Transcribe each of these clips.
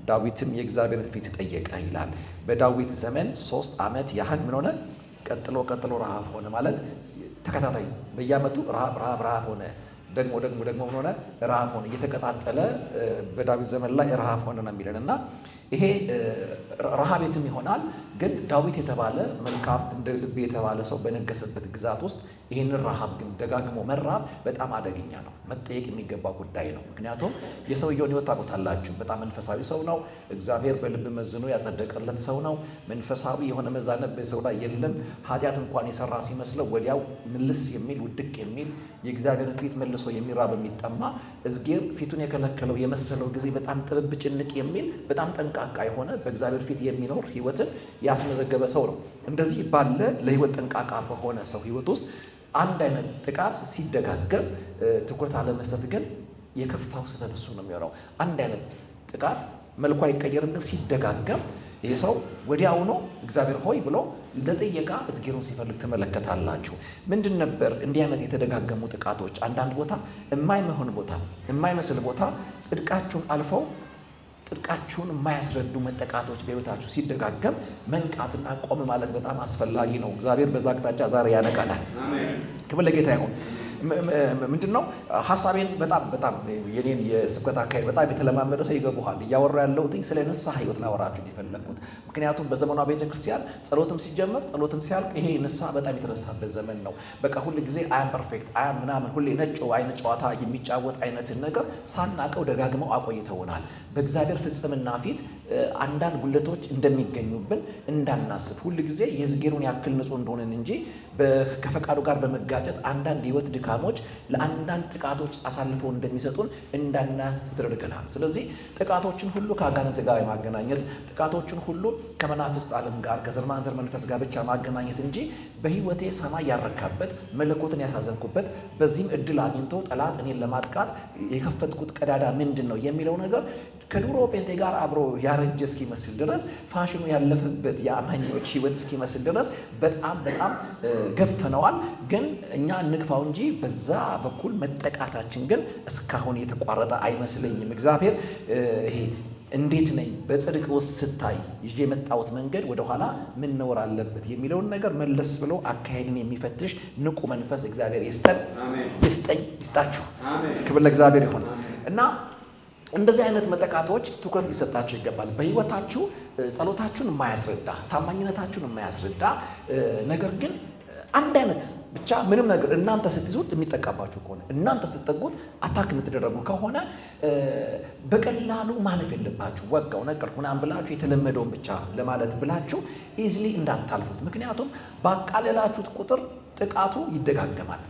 ዳዊትም የእግዚአብሔርን ፊት ጠየቀ ይላል። በዳዊት ዘመን 3 ዓመት ያህል ምን ሆነ? ቀጥሎ ረሃብ ሆነ ማለት ተከታታይ በየዓመቱ ረሃብ ሆነ። ደግሞ ምን ሆነ? ረሃብ ሆነ። እየተቀጣጠለ በዳዊት ዘመን ላይ ረሃብ ሆነ ነው የሚለን እና ይሄ ረሃብ የትም ይሆናል። ግን ዳዊት የተባለ መልካም እንደ ልቤ የተባለ ሰው በነገሰበት ግዛት ውስጥ ይህንን ረሃብ ግን ደጋግሞ መራብ በጣም አደገኛ ነው፣ መጠየቅ የሚገባ ጉዳይ ነው። ምክንያቱም የሰውየውን ሕይወት ታውቁታላችሁ። በጣም መንፈሳዊ ሰው ነው። እግዚአብሔር በልብ መዝኖ ያጸደቀለት ሰው ነው። መንፈሳዊ የሆነ መዛነብ በሰው ላይ የለም። ኃጢአት እንኳን የሰራ ሲመስለው ወዲያው ምልስ የሚል ውድቅ የሚል የእግዚአብሔርን ፊት መልሶ የሚራብ የሚጠማ እዝጌር ፊቱን የከለከለው የመሰለው ጊዜ በጣም ጥብብ ጭንቅ የሚል በጣም ጠንቃቃ የሆነ በእግዚአብሔር ፊት የሚኖር ሕይወትን ያስመዘገበ ሰው ነው። እንደዚህ ባለ ለሕይወት ጠንቃቃ በሆነ ሰው ሕይወት ውስጥ አንድ አይነት ጥቃት ሲደጋገም ትኩረት አለመስጠት ግን የከፋው ስህተት እሱ ነው የሚሆነው። አንድ አይነት ጥቃት መልኩ አይቀየርም፣ ግን ሲደጋገም ይህ ሰው ወዲያውኑ እግዚአብሔር ሆይ ብሎ ለጥየቃ እዝጌሩን ሲፈልግ ትመለከታላችሁ። ምንድን ነበር እንዲህ አይነት የተደጋገሙ ጥቃቶች? አንዳንድ ቦታ የማይመሆን ቦታ የማይመስል ቦታ ጽድቃችሁን አልፈው ጽድቃችሁን የማያስረዱ መጠቃቶች በሕይወታችሁ ሲደጋገም መንቃትና ቆም ማለት በጣም አስፈላጊ ነው። እግዚአብሔር በዛ አቅጣጫ ዛሬ ያነቃናል። ክብር ለጌታ ይሁን። ምንድን ነው ሀሳቤን በጣም የኔን የስብከት አካሄድ በጣም የተለማመደ ሰው ይገቡሃል። እያወራ ያለሁት ስለ ንስሐ ሕይወት ላወራችሁ የፈለግኩት ምክንያቱም በዘመኗ ቤተክርስቲያን ጸሎትም ሲጀመር ጸሎትም ሲያልቅ ይሄ ንስሐ በጣም የተረሳበት ዘመን ነው። በቃ ሁል ጊዜ አያም ፐርፌክት አያም ምናምን ሁሌ ነጭ አይነት ጨዋታ የሚጫወት አይነትን ነገር ሳናቀው ደጋግመው አቆይተውናል። በእግዚአብሔር ፍጽምና ፊት አንዳንድ ጉለቶች እንደሚገኙብን እንዳናስብ ሁል ጊዜ የዝጌሩን ያክል ንጹህ እንደሆነን እንጂ ከፈቃዱ ጋር በመጋጨት አንዳንድ ሕይወት ድካሞች ለአንዳንድ ጥቃቶች አሳልፈው እንደሚሰጡን እንዳናስብ ተደርገናል። ስለዚህ ጥቃቶችን ሁሉ ከአጋንንት ጋር ማገናኘት፣ ጥቃቶችን ሁሉ ከመናፍስት ዓለም ጋር ከዘር ማንዘር መንፈስ ጋር ብቻ ማገናኘት እንጂ በሕይወቴ ሰማይ ያረካበት መለኮትን ያሳዘንኩበት በዚህም እድል አግኝቶ ጠላት እኔን ለማጥቃት የከፈትኩት ቀዳዳ ምንድን ነው የሚለው ነገር ከድሮ ጴንጤ ጋር አብሮ ያረጀ እስኪመስል ድረስ ፋሽኑ ያለፈበት የአማኞች ሕይወት እስኪመስል ድረስ በጣም ገፍተነዋል። ግን እኛ እንግፋው እንጂ በዛ በኩል መጠቃታችን ግን እስካሁን የተቋረጠ አይመስለኝም። እግዚአብሔር ይሄ እንዴት ነኝ በጽድቅ ውስጥ ስታይ ይዤ የመጣሁት መንገድ ወደኋላ ምን ነውር አለበት የሚለውን ነገር መለስ ብሎ አካሄድን የሚፈትሽ ንቁ መንፈስ እግዚአብሔር ይስጣችሁ። ክብር ለእግዚአብሔር ይሁን እና እንደዚህ አይነት መጠቃቶች ትኩረት ሊሰጣችሁ ይገባል። በሕይወታችሁ ጸሎታችሁን የማያስረዳ ታማኝነታችሁን የማያስረዳ ነገር ግን አንድ አይነት ብቻ ምንም ነገር እናንተ ስትይዙት የሚጠቃባችሁ ከሆነ እናንተ ስትጠጉት አታክ የምትደረጉ ከሆነ በቀላሉ ማለፍ የለባችሁ። ወጋው ነቀልኩ ምናምን ብላችሁ የተለመደውን ብቻ ለማለት ብላችሁ ኢዝሊ እንዳታልፉት። ምክንያቱም ባቃለላችሁት ቁጥር ጥቃቱ ይደጋገማል።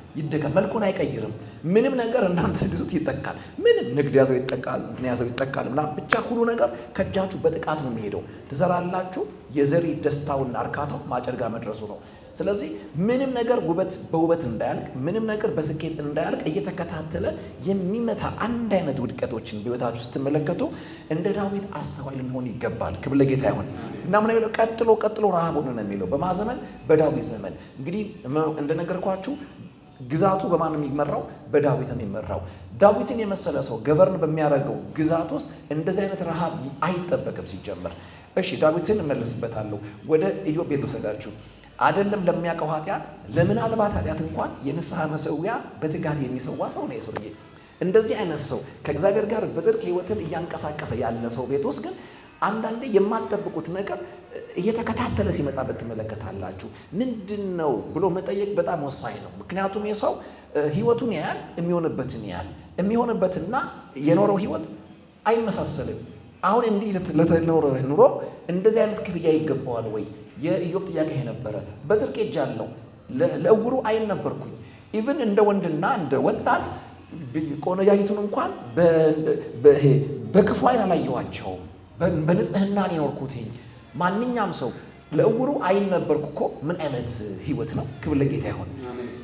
መልኩን አይቀይርም። ምንም ነገር እናንተ ስትይዙት ይጠቃል። ምንም ንግድ ያዘው ይጠቃል፣ እንትን ያዘው ይጠቃል ምናምን ብቻ ሁሉ ነገር ከእጃችሁ በጥቃት ነው የሚሄደው። ትዘራላችሁ። የዘሪ ደስታውና እርካታው ማጨድ ጋር መድረሱ ነው። ስለዚህ ምንም ነገር በውበት እንዳያልቅ፣ ምንም ነገር በስኬት እንዳያልቅ እየተከታተለ የሚመታ አንድ አይነት ውድቀቶችን በሕይወታችሁ ስትመለከቱ እንደ ዳዊት አስተዋይ ልንሆን ይገባል። ክብር ለጌታ ይሁን እና ምን የሚለው ቀጥሎ ረሃብ ሆነ ነው የሚለው በማዘመን በዳዊት ዘመን። እንግዲህ እንደነገርኳችሁ ግዛቱ በማን የሚመራው? በዳዊት የሚመራው። ዳዊትን የመሰለ ሰው ገቨርን በሚያደርገው ግዛት ውስጥ እንደዚህ አይነት ረሃብ አይጠበቅም ሲጀመር። እሺ ዳዊትን እመለስበታለሁ። ወደ ኢዮብ ቤት ወሰዳችሁ አይደለም ለሚያውቀው ኃጢአት ለምናልባት ኃጢአት እንኳን የንስሐ መሰዊያ በትጋት የሚሰዋ ሰው ነው የሰውዬ። እንደዚህ አይነት ሰው ከእግዚአብሔር ጋር በጽድቅ ሕይወትን እያንቀሳቀሰ ያለ ሰው ቤት ውስጥ ግን አንዳንዴ የማትጠብቁት ነገር እየተከታተለ ሲመጣበት ትመለከታላችሁ። ምንድን ነው ብሎ መጠየቅ በጣም ወሳኝ ነው። ምክንያቱም የሰው ሕይወቱን ያያል፣ የሚሆንበትን ያያል። የሚሆንበትና የኖረው ሕይወት አይመሳሰልም። አሁን እንዲህ ለተኖረ ኑሮ እንደዚህ አይነት ክፍያ ይገባዋል ወይ? የኢዮብ ጥያቄ ይሄ ነበረ። በጽድቅ ሄጃለሁ፣ ለዕውሩ ዓይን ነበርኩኝ። ኢቭን እንደ ወንድና እንደ ወጣት ቆነጃጅቱን እንኳን በክፉ ዓይን አላየኋቸውም። በንጽህና የኖርኩትኝ። ማንኛውም ሰው ለዕውሩ ዓይን ነበርኩ እኮ ምን አይነት ሕይወት ነው? ክብር ለጌታ ይሁን።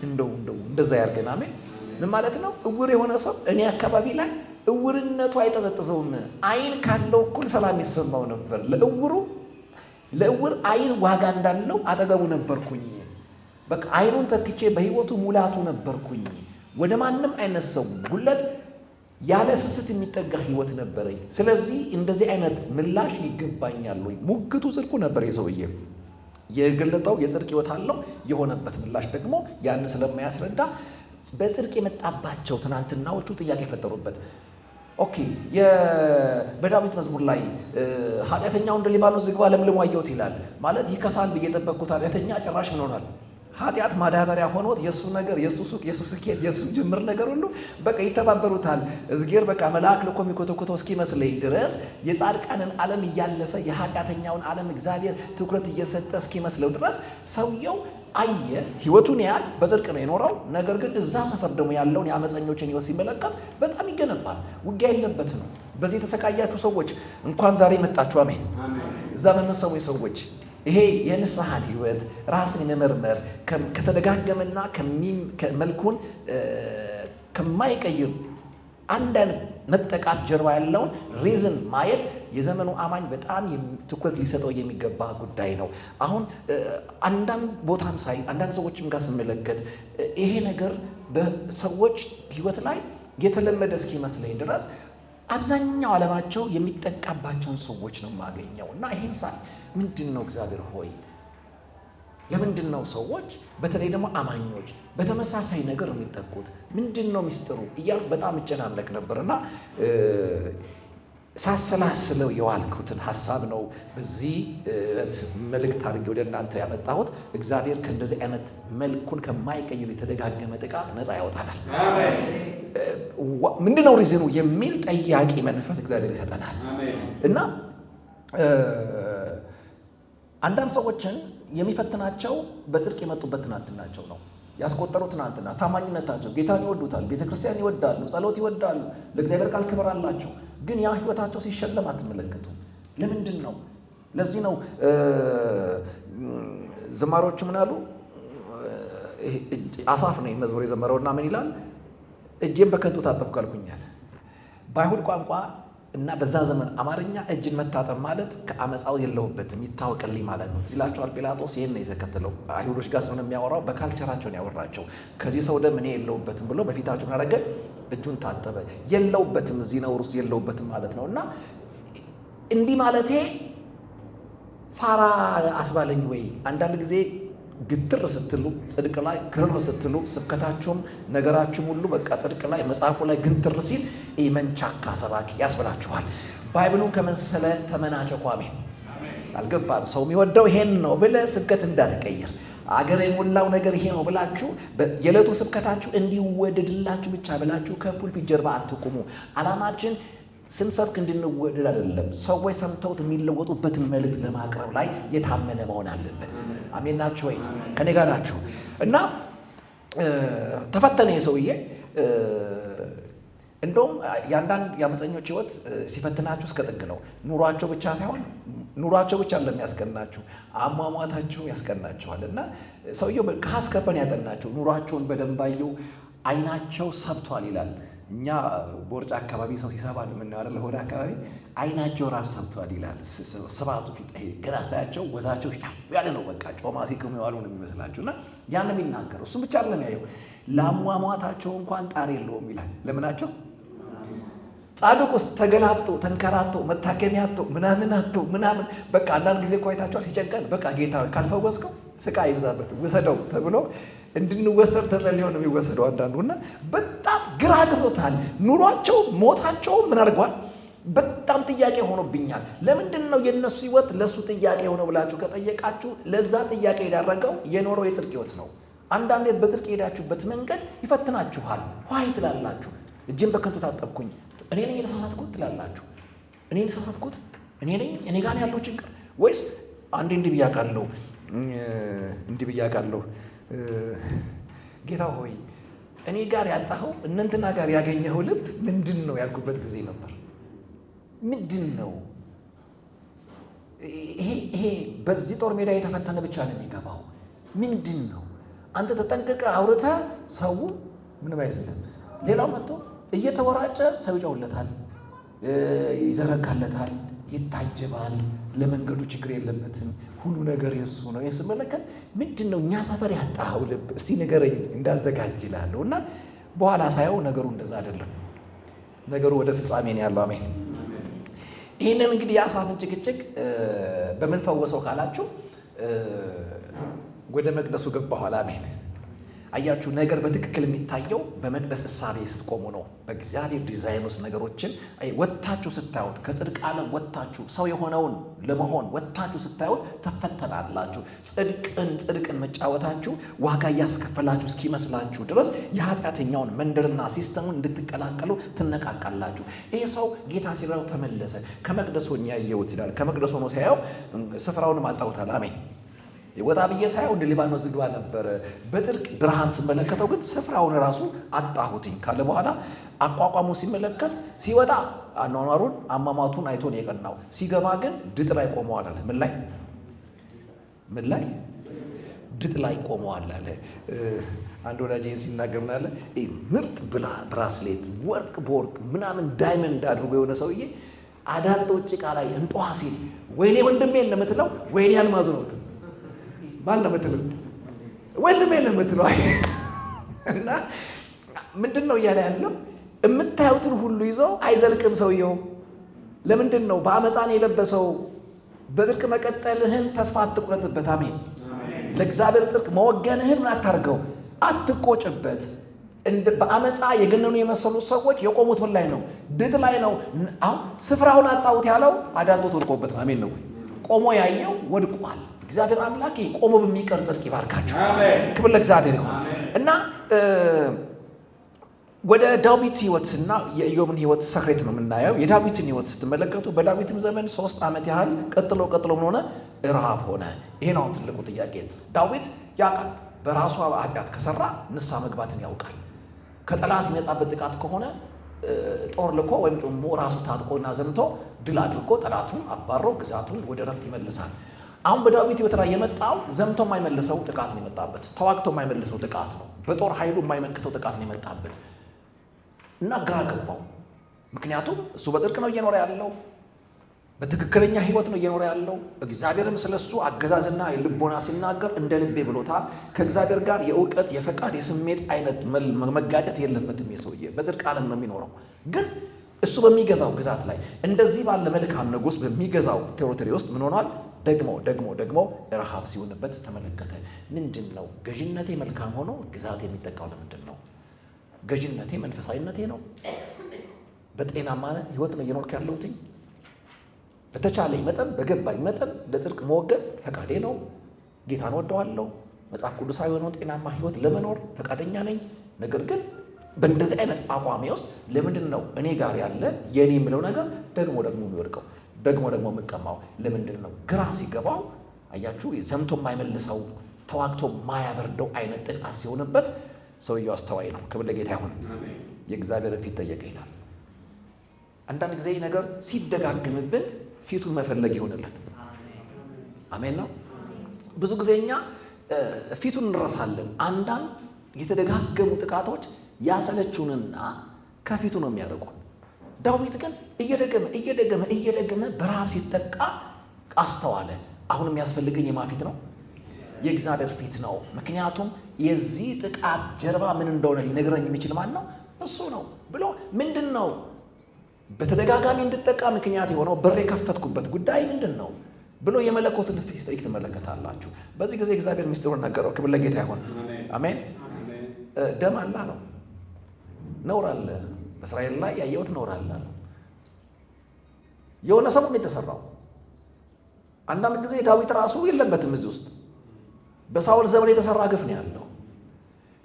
እንደው እንደዛ ያርገን። አሜን። ምን ማለት ነው? ዕውር የሆነ ሰው እኔ አካባቢ ላይ ዕውርነቱ አይጠዘጥዘውም። ዓይን ካለው እኩል ሰላም ይሰማው ነበር። ለዕውር ዓይን ዋጋ እንዳለው አጠገቡ ነበርኩኝ። በቃ ዓይኑን ተክቼ በሕይወቱ ሙላቱ ነበርኩኝ። ወደ ማንም አይነት ሰው ጉለት ያለ ስስት የሚጠጋ ህይወት ነበረኝ። ስለዚህ እንደዚህ አይነት ምላሽ ይገባኛል ወይ? ሙግቱ ጽድቁ ነበር። የሰውዬ የገለጠው የጽድቅ ህይወት አለው። የሆነበት ምላሽ ደግሞ ያን ስለማያስረዳ በጽድቅ የመጣባቸው ትናንትናዎቹ ጥያቄ የፈጠሩበት። ኦኬ በዳዊት መዝሙር ላይ ኃጢአተኛው እንደ ሊባኖስ ዝግባ ለምልሞ አየሁት ይላል። ማለት ይከሳል ብዬ የጠበቅኩት ኃጢአተኛ ጭራሽ ምን ሆኗል? ኃጢአት ማዳበሪያ ሆኖት የእሱ ነገር የእሱ ሱቅ የእሱ ስኬት የእሱ ጅምር ነገር ሁሉ በቃ ይተባበሩታል። እዝጌር በቃ መልአክ ልኮ የሚኮተኮተው እስኪመስለኝ ድረስ የጻድቃንን ዓለም እያለፈ የኃጢአተኛውን ዓለም እግዚአብሔር ትኩረት እየሰጠ እስኪመስለው ድረስ ሰውየው አየ። ህይወቱን ያህል በጽድቅ ነው የኖረው። ነገር ግን እዛ ሰፈር ደግሞ ያለውን የአመፀኞችን ህይወት ሲመለከት በጣም ይገነባል። ውጊያ የለበት ነው። በዚህ የተሰቃያችሁ ሰዎች እንኳን ዛሬ መጣችሁ። አሜን። እዛ በመሰሙ ሰዎች ይሄ የንስሐን ህይወት ራስን የመመርመር ከተደጋገመና መልኩን ከማይቀይር አንድ አይነት መጠቃት ጀርባ ያለውን ሪዝን ማየት የዘመኑ አማኝ በጣም ትኩረት ሊሰጠው የሚገባ ጉዳይ ነው። አሁን አንዳንድ ቦታም ሳይ አንዳንድ ሰዎችም ጋር ስመለከት ይሄ ነገር በሰዎች ህይወት ላይ የተለመደ እስኪመስለኝ ድረስ አብዛኛው ዓለማቸው የሚጠቃባቸውን ሰዎች ነው የማገኘው እና ይህን ሳይ ምንድን ነው እግዚአብሔር ሆይ ለምንድን ነው ሰዎች በተለይ ደግሞ አማኞች በተመሳሳይ ነገር የሚጠቁት? ምንድን ነው ሚስጥሩ እያልኩ በጣም እጨናነቅ ነበርና ሳሰላስለው የዋልኩትን ሀሳብ ነው በዚህ ዕለት መልእክት አድርጌ ወደ እናንተ ያመጣሁት። እግዚአብሔር ከእንደዚህ አይነት መልኩን ከማይቀይር የተደጋገመ ጥቃት ነፃ ያወጣናል። ምንድን ነው ሪዝኑ የሚል ጠያቂ መንፈስ እግዚአብሔር ይሰጠናል እና አንዳንድ ሰዎችን የሚፈትናቸው በጽድቅ የመጡበት ትናንትናቸው ነው ያስቆጠሩ ትናንትና ታማኝነታቸው። ጌታን ይወዱታል፣ ቤተክርስቲያን ይወዳሉ፣ ጸሎት ይወዳሉ፣ ለእግዚአብሔር ቃል ክብር አላቸው። ግን ያ ህይወታቸው ሲሸለም አትመለከቱ። ለምንድን ነው? ለዚህ ነው ዘማሪዎቹ ምን አሉ? አሳፍ ነው መዝሙር የዘመረውና ምን ይላል? እጄን በከንቱ ታጠብኩ አልኩኛል። በአይሁድ ቋንቋ እና በዛ ዘመን አማርኛ እጅን መታጠብ ማለት ከአመፃው የለውበትም ይታወቅልኝ ማለት ነው ሲላቸዋል ጲላጦስ። ይህን ነው የተከተለው። አይሁዶች ጋር ስለሆነ የሚያወራው በካልቸራቸውን ያወራቸው። ከዚህ ሰው ደም እኔ የለውበትም ብሎ በፊታቸው ምን አደረገ? እጁን ታጠበ። የለውበትም እዚህ ነውር ውስጥ የለውበትም ማለት ነው። እና እንዲህ ማለቴ ፋራ አስባለኝ ወይ? አንዳንድ ጊዜ ግትር ስትሉ ጽድቅ ላይ ክርር ስትሉ ስብከታችሁም ነገራችሁም ሁሉ በቃ ጽድቅ ላይ መጽሐፉ ላይ ግንትር ሲል መንቻካ ሰባኪ ያስብላችኋል። ባይብሉን ከመሰለ ተመናጨቁ። አሜን። አልገባም። ሰው የሚወደው ይሄን ነው ብለህ ስብከት እንዳትቀይር። አገር የሞላው ነገር ይሄ ነው ብላችሁ የዕለቱ ስብከታችሁ እንዲወደድላችሁ ብቻ ብላችሁ ከፑልፒት ጀርባ አትቁሙ። ዓላማችን ስንሰብክ እንድንወደድ አይደለም። ሰዎች ሰምተውት የሚለወጡበትን መልእክት ለማቅረብ ላይ የታመነ መሆን አለበት። አሜን ናችሁ ወይ? ከኔ ጋር ናችሁ? እና ተፈተነ የሰውዬ። እንደውም የአንዳንድ የአመፀኞች ህይወት ሲፈትናችሁ እስከ ጥግ ነው። ኑሯቸው ብቻ ሳይሆን ኑሯቸው ብቻ ለሚያስቀናችሁ አሟሟታችሁ ያስቀናችኋል። እና ሰውየው ከአስከበን ያጠናቸው ኑሯቸውን በደንብ አየው። አይናቸው ሰብቷል ይላል። እኛ ቦርጫ አካባቢ ሰው ሲሰባ ነው የምናየው አይደል? ሆድ አካባቢ አይናቸው ራሱ ሰብቷል ይላል። ስባቱ ፊት ገና ሳያቸው ወዛቸው ሻፍ ያለ ነው። በቃ ጮማ ሲቅሙ የዋሉ ነው የሚመስላችሁ። እና ያን የሚናገረው እሱ ብቻ አይደለም ያየው፣ ለአሟሟታቸው እንኳን ጣር የለውም ይላል። ለምናቸው ጻድቅ ውስጥ ተገላብጦ ተንከራቶ መታከሚያ አጥቶ ምናምን በቃ አንዳንድ ጊዜ እኮ አይታችኋል። ሲጨንቀን በቃ ጌታ ካልፈወስከው ስቃይ ይብዛበት ውሰደው ተብሎ እንድንወሰድ ተጸልዮ ነው የሚወሰደው አንዳንዱና በጣም ግራ ገብቶታል። ኑሯቸው ሞታቸው ምን አድርጓል? በጣም ጥያቄ ሆኖብኛል። ለምንድን ነው የነሱ ህይወት ለሱ ጥያቄ ሆነው ብላችሁ ከጠየቃችሁ ለዛ ጥያቄ ያደረገው የኖረው የጽድቅ ህይወት ነው። አንዳንዴ በጽድቅ የሄዳችሁበት መንገድ ይፈትናችኋል። ዋይ ትላላችሁ። እጅን በከንቱ ታጠብኩኝ፣ እኔ ነኝ የተሳሳትኩት ትላላችሁ። እኔ የተሳሳትኩት እኔ ነኝ፣ እኔ ጋር ያለው ችግር ወይስ አንዴ እንዲህ ብያቃለሁ ጌታ ሆይ እኔ ጋር ያጣኸው እነንትና ጋር ያገኘኸው ልብ ምንድን ነው ያልኩበት ጊዜ ነበር። ምንድን ነው ይሄ? በዚህ ጦር ሜዳ የተፈተነ ብቻ ነው የሚገባው። ምንድን ነው? አንተ ተጠንቅቀህ አውርተህ ሰው ምንም አይዝልም። ሌላው መጥቶ እየተወራጨ ሰው ይጨውለታል፣ ይዘረጋለታል፣ ይታጀባል። ለመንገዱ ችግር የለበትም፣ ሁሉ ነገር የሱ ነው። ስመለከት ምንድን ነው እኛ ሰፈር ያጣኸው ልብ? እስቲ ንገረኝ እንዳዘጋጅ ይላለሁ። እና በኋላ ሳየው ነገሩ እንደዛ አይደለም። ነገሩ ወደ ፍጻሜ ነው ያለው። አሜን። ይህንን እንግዲህ የአሳፍን ጭቅጭቅ በምን ፈወሰው ካላችሁ ወደ መቅደሱ ገባሁ። አሜን። አያችሁ፣ ነገር በትክክል የሚታየው በመቅደስ እሳቤ ስትቆሙ ነው። በእግዚአብሔር ዲዛይን ውስጥ ነገሮችን ወጥታችሁ ስታዩት፣ ከጽድቅ ዓለም ወጥታችሁ ሰው የሆነውን ለመሆን ወጥታችሁ ስታዩት ተፈተናላችሁ። ጽድቅን መጫወታችሁ ዋጋ እያስከፈላችሁ እስኪመስላችሁ ድረስ የኃጢአተኛውን መንደርና ሲስተሙን እንድትቀላቀሉ ትነቃቃላችሁ። ይህ ሰው ጌታ ሲራው ተመለሰ። ከመቅደስ ሆኜ ያየሁት ይላል። ከመቅደስ ሆኖ ሲያየው ስፍራውንም አጣሁታል። አሜን። ወጣ ብዬ ሳየው እንደ ሊባኖስ ዝግባ ነበረ። በጽድቅ ብርሃን ስመለከተው ግን ስፍራውን ራሱ አጣሁትኝ ካለ በኋላ አቋቋሙ ሲመለከት ሲወጣ አኗኗሩን አሟሟቱን አይቶ ነው የቀናው። ሲገባ ግን ድጥ ላይ ቆመዋል አለ። ምን ላይ ድጥ ላይ ቆመዋል አለ። አንድ ወዳጅ ሲናገር ምን አለ? ምርጥ ብራስሌት ወርቅ በወርቅ ምናምን ዳይመንድ አድርጎ የሆነ ሰውዬ አዳልጦ ጭቃ ላይ እንጧ ሲል ወይኔ ወንድሜን ነው የምትለው ወይኔ አልማዙ ነው ባል ነው የምትለው ወንድሜ ነው የምትለው። እና ምንድን ነው እያለ ያለው? የምታዩትን ሁሉ ይዞ አይዘልቅም ሰውየው። ለምንድን ነው? በአመፃን የለበሰው። በጽድቅ መቀጠልህን ተስፋ አትቁረጥበት። አሜን። ለእግዚአብሔር ጽድቅ መወገንህን ምን አታርገው፣ አትቆጭበት። በአመፃ የገነኑ የመሰሉት ሰዎች የቆሙት ምን ላይ ነው? ድጥ ላይ ነው። አሁን ስፍራውን አጣሁት ያለው አዳልጦት ወድቆበት። አሜን ነው። ቆሞ ያየው ወድቋል። እግዚአብሔር አምላክ ቆሞ በሚቀር ጽድቅ ይባርካችሁ። ክብር ለእግዚአብሔር ይሁን። እና ወደ ዳዊት ሕይወትና የኢዮብን ሕይወት ሰክሬት ነው የምናየው። የዳዊትን ሕይወት ስትመለከቱ በዳዊትም ዘመን 3 ዓመት ያህል ቀጥሎ ምን ሆነ? ረሃብ ሆነ። ይሄ ነው ትልቁ ጥያቄ። ዳዊት ያውቃል፣ በራሱ ኃጢአት ከሰራ ንስሐ መግባትን ያውቃል። ከጠላት የሚመጣበት ጥቃት ከሆነ ጦር ልኮ ወይም ደግሞ ራሱ ታጥቆና ዘምቶ ድል አድርጎ ጠላቱን አባሮ ግዛቱን ወደ ረፍት ይመልሳል። አሁን በዳዊት ሕይወት ላይ የመጣው ዘምቶ የማይመልሰው ጥቃት ነው የመጣበት። ተዋግቶ የማይመልሰው ጥቃት ነው። በጦር ኃይሉ የማይመክተው ጥቃት ነው የመጣበት እና ግራ ገባው። ምክንያቱም እሱ በጽድቅ ነው እየኖረ ያለው፣ በትክክለኛ ሕይወት ነው እየኖረ ያለው። እግዚአብሔርም ስለሱ አገዛዝና ልቦና ሲናገር እንደ ልቤ ብሎታል። ከእግዚአብሔር ጋር የእውቀት የፈቃድ የስሜት አይነት መጋጨት የለበትም። የሰውዬ በጽድቅ ዓለም ነው የሚኖረው። ግን እሱ በሚገዛው ግዛት ላይ እንደዚህ ባለ መልካም ንጉሥ በሚገዛው ቴሪቶሪ ውስጥ ምን ሆኗል? ደግሞ ረሃብ ሲሆንበት ተመለከተ። ምንድን ነው? ገዥነቴ መልካም ሆኖ ግዛት የሚጠቃው ለምንድን ነው? ገዥነቴ መንፈሳዊነቴ ነው። በጤናማ ሕይወት ነው እየኖርክ ያለሁት። በተቻለኝ መጠን በገባኝ መጠን ለጽድቅ መወገን ፈቃዴ ነው። ጌታን ወደዋለሁ። መጽሐፍ ቅዱሳዊ የሆነውን ጤናማ ሕይወት ለመኖር ፈቃደኛ ነኝ። ነገር ግን በእንደዚህ አይነት አቋሜ ውስጥ ለምንድን ነው እኔ ጋር ያለ የኔ የምለው ነገር ደግሞ የሚወድቀው ደግሞ የምቀማው ለምንድን ነው? ግራ ሲገባው አያችሁ፣ ዘምቶ የማይመልሰው ተዋግቶ የማያበርደው አይነት ጥቃት ሲሆንበት ሰውየው አስተዋይ ነው። ክብር ለጌታ ይሁን። የእግዚአብሔር ፊት ጠየቀ ይላል። አንዳንድ ጊዜ ነገር ሲደጋግምብን ፊቱን መፈለግ ይሆንልን። አሜን ነው። ብዙ ጊዜ እኛ ፊቱን እንረሳለን። አንዳንድ የተደጋገሙ ጥቃቶች ያሰለችውንና ከፊቱ ነው የሚያደርጉን። ዳዊት ግን እየደገመ በረሃብ ሲጠቃ አስተዋለ። አሁን የሚያስፈልገኝ የማ ፊት ነው? የእግዚአብሔር ፊት ነው። ምክንያቱም የዚህ ጥቃት ጀርባ ምን እንደሆነ ሊነግረኝ የሚችል ማን ነው? እሱ ነው ብሎ ምንድን ነው በተደጋጋሚ እንድጠቃ ምክንያት የሆነው በር የከፈትኩበት ጉዳይ ምንድን ነው ብሎ የመለኮትን ፊት ሲጠይቅ ትመለከታላችሁ። በዚህ ጊዜ እግዚአብሔር ምስጢሩን ነገረው። ክብር ለጌታ ይሁን። አሜን። ደም አለ ነው፣ ነውር አለ። በእስራኤል ላይ ያየሁት ነውር አለ ነው። የሆነ ሰው ነው የተሰራው። አንዳንድ ጊዜ ዳዊት ራሱ የለበትም እዚህ ውስጥ። በሳውል ዘመን የተሰራ ግፍ ነው ያለው።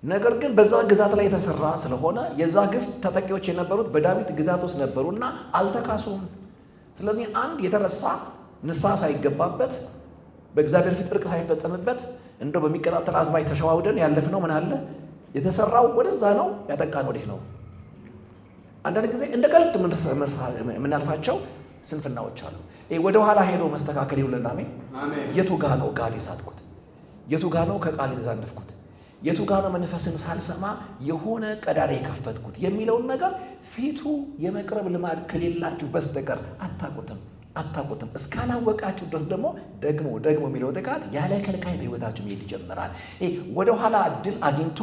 ነገር ግን በዛ ግዛት ላይ የተሰራ ስለሆነ የዛ ግፍ ተጠቂዎች የነበሩት በዳዊት ግዛት ውስጥ ነበሩና አልተካሱም። ስለዚህ አንድ የተረሳ ንስሐ ሳይገባበት በእግዚአብሔር ፊት እርቅ ሳይፈጸምበት እንደው በሚቀጣጠል አዝማች ተሸዋውደን ያለፍነው ምን አለ? የተሰራው ወደዛ ነው፣ ያጠቃን ወዲህ ነው። አንዳንድ ጊዜ እንደ ቀልድ የምናልፋቸው ስንፍናዎች አሉ። ወደ ኋላ ሄዶ መስተካከል ይሁንልና አሜን። የቱ ጋ ነው ጋድ የሳትኩት? የቱ ጋ ነው ከቃል የተዛነፍኩት? የቱ ጋ ነው መንፈስን ሳልሰማ የሆነ ቀዳዳ የከፈትኩት የሚለውን ነገር ፊቱ የመቅረብ ልማድ ከሌላችሁ በስተቀር አታውቁትም። እስካላወቃችሁ ድረስ ደግሞ የሚለው ጥቃት ያለ ከልካይ በሕይወታችሁ መሄድ ይጀምራል። ወደ ኋላ እድል አግኝቶ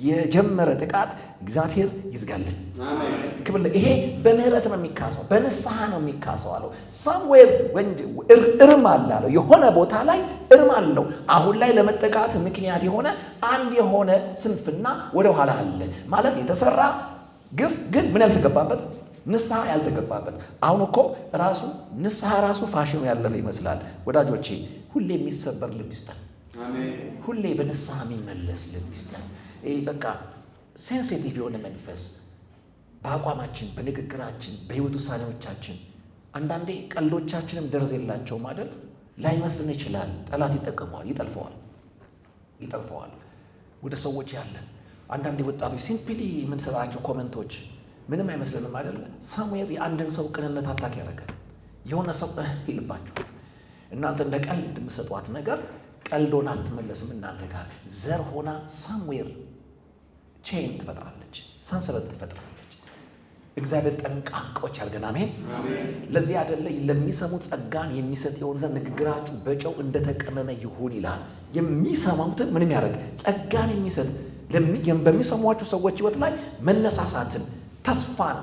የጀመረ ጥቃት እግዚአብሔር ይዝጋልን። አሜን። ክብር ይሄ በምህረት ነው የሚካሰው፣ በንስሐ ነው የሚካሰው አለው። somewhere እርም አለው፣ የሆነ ቦታ ላይ እርም አለው። አሁን ላይ ለመጠቃት ምክንያት የሆነ አንድ የሆነ ስንፍና ወደ ኋላ አለ ማለት የተሰራ ግፍ ግን ምን ያልተገባበት ንስሐ ያልተገባበት። አሁን እኮ ራሱ ንስሐ ራሱ ፋሽኑ ያለፈ ይመስላል ወዳጆቼ። ሁሌ የሚሰበር ልብ ይስጠን። አሜን። ሁሌ በንስሐ የሚመለስ ልብ ይስጠን። በቃ ሴንሲቲቭ የሆነ መንፈስ በአቋማችን፣ በንግግራችን፣ በህይወት ውሳኔዎቻችን። አንዳንዴ ቀልዶቻችንም ደርዝ የላቸውም አይደል? ላይመስልን ይችላል። ጠላት ይጠቀመዋል፣ ይጠልፈዋል ወደ ሰዎች ያለን። አንዳንዴ ወጣቶች ሲምፕሊ የምንሰጣቸው ኮመንቶች ምንም አይመስልንም አይደል? ሳሙኤል የአንድን ሰው ቅንነት አታክ ያደርጋል። የሆነ ሰው ይልባችኋል። እናንተ እንደ ቀልድ የምሰጧት ነገር ቀልዶና አትመለስም እናንተ ጋር ዘር ሆና ሳሙኤል ቼን ትፈጥራለች፣ ሰንሰለት ትፈጥራለች። እግዚአብሔር ጠንቃቆች ያድርገን። አሜን። ለዚህ አይደለ ለሚሰሙት ጸጋን የሚሰጥ የሆነ ዘንድ ንግግራችሁ በጨው እንደተቀመመ ይሁን ይላል። የሚሰሙትን ምንም ያደርግ ጸጋን የሚሰጥ በሚሰሟችሁ ሰዎች ህይወት ላይ መነሳሳትን፣ ተስፋን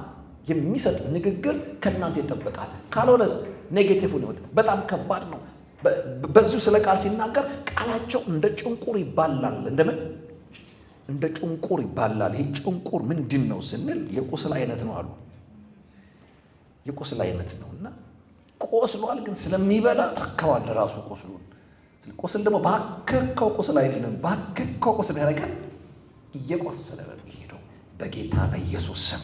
የሚሰጥ ንግግር ከእናንተ ይጠበቃል። ካልሆነስ ኔጌቲቭን ህይወት በጣም ከባድ ነው። በዚሁ ስለ ቃል ሲናገር ቃላቸው እንደ ጭንቁር ይባላል። እንደምን እንደ ጭንቁር ይባላል። ይሄ ጭንቁር ምንድን ነው ስንል የቁስል አይነት ነው አሉ። የቁስል አይነት ነው እና ቆስሏል፣ ግን ስለሚበላ ታከዋል ራሱ ቁስሉን። ቁስል ደግሞ ባከከው ቁስል አይደለም፣ ባከከው ቁስል ያደርጋል። እየቆሰለ ነው የሚሄደው። በጌታ በኢየሱስ ስም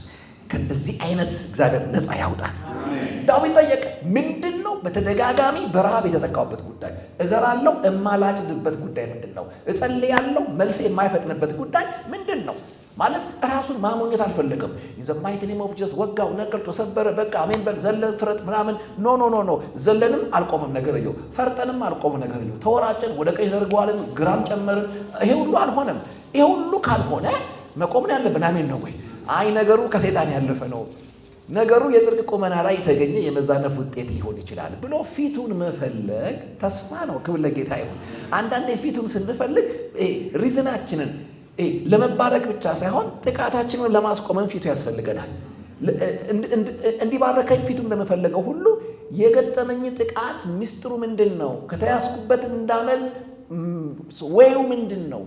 ከእንደዚህ አይነት እግዚአብሔር ነፃ ያውጣል። ዳዊት ጠየቀ። ምንድን ነው በተደጋጋሚ በረሃብ የተጠቃውበት ጉዳይ? እዘራለሁ የማላጭድበት ጉዳይ ምንድን ነው? እጸልያለሁ መልስ የማይፈጥንበት ጉዳይ ምንድን ነው? ማለት ራሱን ማሞኘት አልፈለገም። የዘማይት ኔም ኦፍ ጀስ ወጋው፣ ነቀል፣ ተሰበረ፣ በቃ አሜን በል፣ ዘለ ፍረጥ ምናምን ኖ ዘለንም አልቆመም ነገርየው፣ ፈርጠንም አልቆመም ነገርየው፣ ተወራጨን፣ ወደ ቀኝ ዘርገዋልን፣ ግራም ጨመርን። ይሄ ሁሉ አልሆነም። ይሄ ሁሉ ካልሆነ መቆምን ያለብን አሜን ነው ወይ? አይ ነገሩ ከሰይጣን ያለፈ ነው፣ ነገሩ የጽድቅ ቁመና ላይ የተገኘ የመዛነፍ ውጤት ሊሆን ይችላል ብሎ ፊቱን መፈለግ ተስፋ ነው። ክብር ለጌታ ይሁን። አንዳንዴ ፊቱን ስንፈልግ ሪዝናችንን ለመባረክ ብቻ ሳይሆን ጥቃታችንን ለማስቆመን ፊቱ ያስፈልገናል። እንዲባረከኝ ፊቱን እንደመፈለገው ሁሉ የገጠመኝ ጥቃት ሚስጥሩ ምንድን ነው? ከተያዝኩበት እንዳመልጥ ወይው ምንድን ነው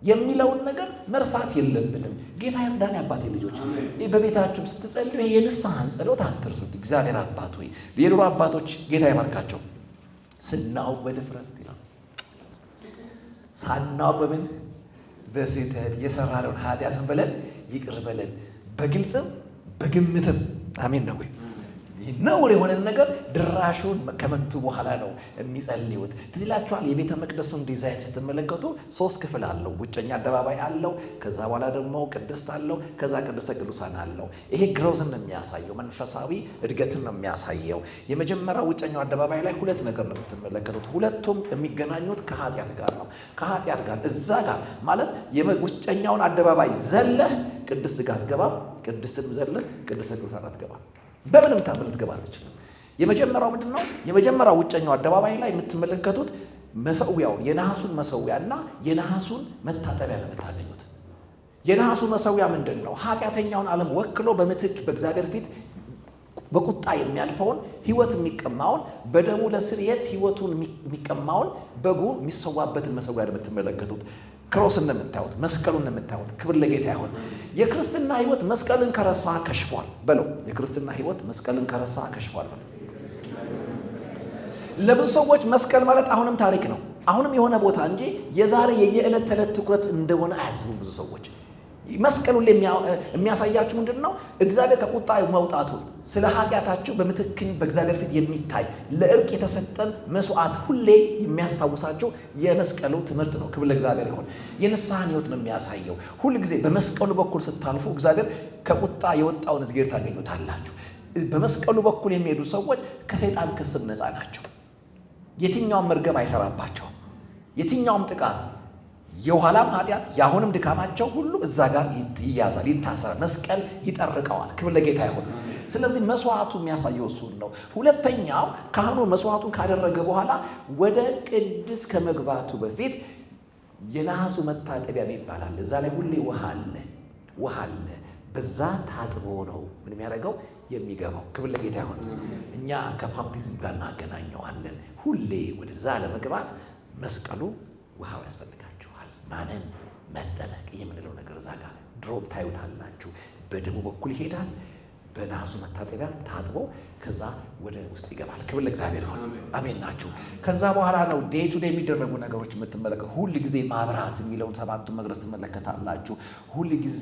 የሚለውን ነገር መርሳት የለብንም። ጌታ ይርዳን። አባቴ ልጆች በቤታችሁ ስትጸልዩ የንስሐን ጸሎት አትርሱት። እግዚአብሔር አባት ሆይ የድሮ አባቶች ጌታ ይባርካቸው ስናውቅ በድፍረት ይላል፣ ሳናውቅ በምን በስህተት የሰራነውን ኃጢአት በለን ይቅር በለን፣ በግልጽም በግምትም አሜን ነው ወይ? ነውር የሆነን ነገር ድራሹን ከመቱ በኋላ ነው የሚጸልዩት። ትዝ ይላችኋል የቤተ መቅደሱን ዲዛይን ስትመለከቱ 3 ክፍል አለው። ውጨኛ አደባባይ አለው፣ ከዛ በኋላ ደግሞ ቅድስት አለው፣ ከዛ ቅድስተ ቅዱሳን አለው። ይሄ ግሮዝን ነው የሚያሳየው፣ መንፈሳዊ እድገትን ነው የሚያሳየው። የመጀመሪያው ውጨኛው አደባባይ ላይ 2 ነገር ነው የምትመለከቱት። ሁለቱም የሚገናኙት ከኃጢአት ጋር ነው። ከኃጢአት ጋር እዛ ጋር ማለት ውጨኛውን አደባባይ ዘለህ ቅድስት ጋር አትገባም፣ ቅድስትም ዘለህ ቅድስተ ቅዱሳን አትገባም። በምንም ታምር ልትገባ አትችልም። የመጀመሪያው ምንድን ነው? የመጀመሪያው ውጨኛው አደባባይ ላይ የምትመለከቱት መሰዊያውን የነሐሱን መሰዊያና የነሐሱን መታጠቢያ ነው የምታገኙት። የነሐሱ መሰዊያ ምንድን ነው? ኃጢአተኛውን ዓለም ወክሎ በምትክ በእግዚአብሔር ፊት በቁጣ የሚያልፈውን ሕይወት የሚቀማውን በደሙ ለስርየት ሕይወቱን የሚቀማውን በጉ የሚሰዋበትን መሰዊያ ነው የምትመለከቱት። ክሮስን ነው የምታዩት፣ መስቀሉን ነው የምታዩት። ክብር ለጌታ ይሁን። የክርስትና ሕይወት መስቀልን ከረሳ ከሽፏል በለው። የክርስትና ሕይወት መስቀልን ከረሳ ከሽፏል በለው። ለብዙ ሰዎች መስቀል ማለት አሁንም ታሪክ ነው፣ አሁንም የሆነ ቦታ እንጂ የዛሬ የየዕለት ተዕለት ትኩረት እንደሆነ አያስቡም ብዙ ሰዎች። መስቀሉ የሚያሳያችሁ ምንድን ነው? እግዚአብሔር ከቁጣ መውጣቱን፣ ስለ ኃጢአታቸው በምትክኝ በእግዚአብሔር ፊት የሚታይ ለእርቅ የተሰጠን መስዋዕት ሁሌ የሚያስታውሳቸው የመስቀሉ ትምህርት ነው። ክብር ለእግዚአብሔር ይሁን። የንስሐን ሕይወት ነው የሚያሳየው። ሁል ጊዜ በመስቀሉ በኩል ስታልፉ እግዚአብሔር ከቁጣ የወጣውን እዝጌር ታገኙታላችሁ። በመስቀሉ በኩል የሚሄዱ ሰዎች ከሰይጣን ክስም ነፃ ናቸው። የትኛውም መርገም አይሰራባቸውም። የትኛውም ጥቃት የኋላም ኃጢአት የአሁንም ድካማቸው ሁሉ እዛ ጋር ይያዛል፣ ይታሰራል። መስቀል ይጠርቀዋል። ክብር ለጌታ ይሁን። ስለዚህ መስዋዕቱ የሚያሳየው እሱን ነው። ሁለተኛው ካህኑ መስዋዕቱን ካደረገ በኋላ ወደ ቅድስ ከመግባቱ በፊት የናሱ መታጠቢያ ይባላል። እዛ ላይ ሁሌ ውሃ አለ። በዛ ታጥቦ ነው ምን የሚያደርገው የሚገባው። ክብር ለጌታ ይሁን። እኛ ከባፕቲዝም ጋር እናገናኘዋለን። ሁሌ ወደዛ ለመግባት መስቀሉ ውሃው ያስፈልጋችኋል። ማመን መጠመቅ የምንለው ነገር እዛ ጋር ድሮም ታዩታላችሁ። በደሙ በኩል ይሄዳል። በናሱ መታጠቢያ ታጥቦ ከዛ ወደ ውስጥ ይገባል። ክብር ለእግዚአብሔር ይሁን። አሜን ናችሁ። ከዛ በኋላ ነው ዴይ ቱ ዴይ የሚደረጉ ነገሮች የምትመለከቱ። ሁል ጊዜ ማብራት የሚለውን ሰባቱን መቅረዝ ትመለከታላችሁ። ሁል ጊዜ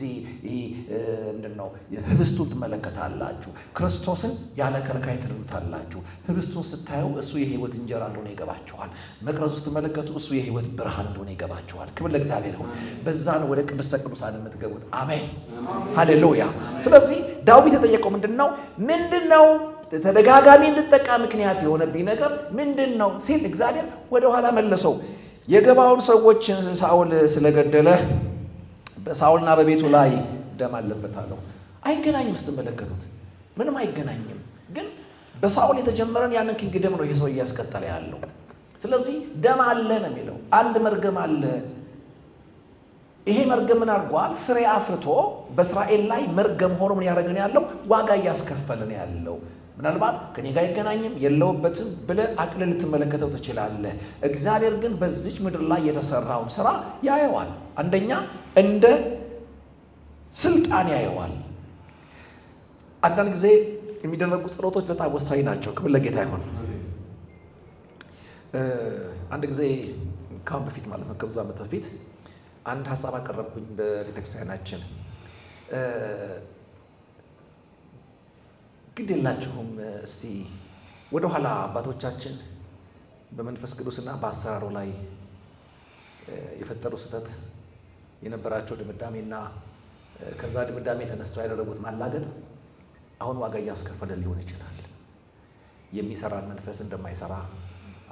ምንድነው ህብስቱን ትመለከታላችሁ። ክርስቶስን ያለ ከልካይ ትሉታላችሁ። ህብስቱን ስታዩ እሱ የህይወት እንጀራ እንደሆነ ይገባችኋል። መቅረዙ ስትመለከቱ እሱ የህይወት ብርሃን እንደሆነ ይገባችኋል። ክብር ለእግዚአብሔር ይሁን። በዛ ነው ወደ ቅድስተ ቅዱሳን የምትገቡት። አሜን ሃሌሉያ። ስለዚህ ዳዊት የጠየቀው ምንድነው ተደጋጋሚ እንድጠቃ ምክንያት የሆነብኝ ነገር ምንድነው ሲል እግዚአብሔር ወደ ኋላ መለሰው። የገባውን ሰዎች ሳኦል ስለገደለ በሳኦልና በቤቱ ላይ ደም አለበት አለው። አይገናኝም። ስትመለከቱት ምንም አይገናኝም። ግን በሳኦል የተጀመረን ያንን ኪንግደም ነው ይሄ ሰው እያስቀጠለ ያለው። ስለዚህ ደም አለ ነው የሚለው። አንድ መርገም አለ። ይሄ መርገም ምን አድርጓል? ፍሬ አፍርቶ በእስራኤል ላይ መርገም ሆኖ ምን ያደረገን ያለው ዋጋ እያስከፈለን ያለው። ምናልባት ከኔ ጋር አይገናኝም የለውበትም ብለህ አቅልል ልትመለከተው ትችላለህ። እግዚአብሔር ግን በዚች ምድር ላይ የተሰራውን ስራ ያየዋል። አንደኛ እንደ ስልጣን ያየዋል። አንዳንድ ጊዜ የሚደረጉ ጸሎቶች በጣም ወሳኝ ናቸው። ክብር ለጌታ ይሁን። አንድ ጊዜ ካሁን በፊት ማለት ነው ከብዙ ዓመት በፊት አንድ ሀሳብ አቀረብኩኝ በቤተክርስቲያናችን። ግድ የላችሁም እስቲ ወደኋላ አባቶቻችን በመንፈስ ቅዱስና በአሰራሩ ላይ የፈጠሩ ስህተት የነበራቸው ድምዳሜና ከዛ ድምዳሜ ተነስተው ያደረጉት ማላገጥ አሁን ዋጋ እያስከፈለ ሊሆን ይችላል። የሚሰራን መንፈስ እንደማይሰራ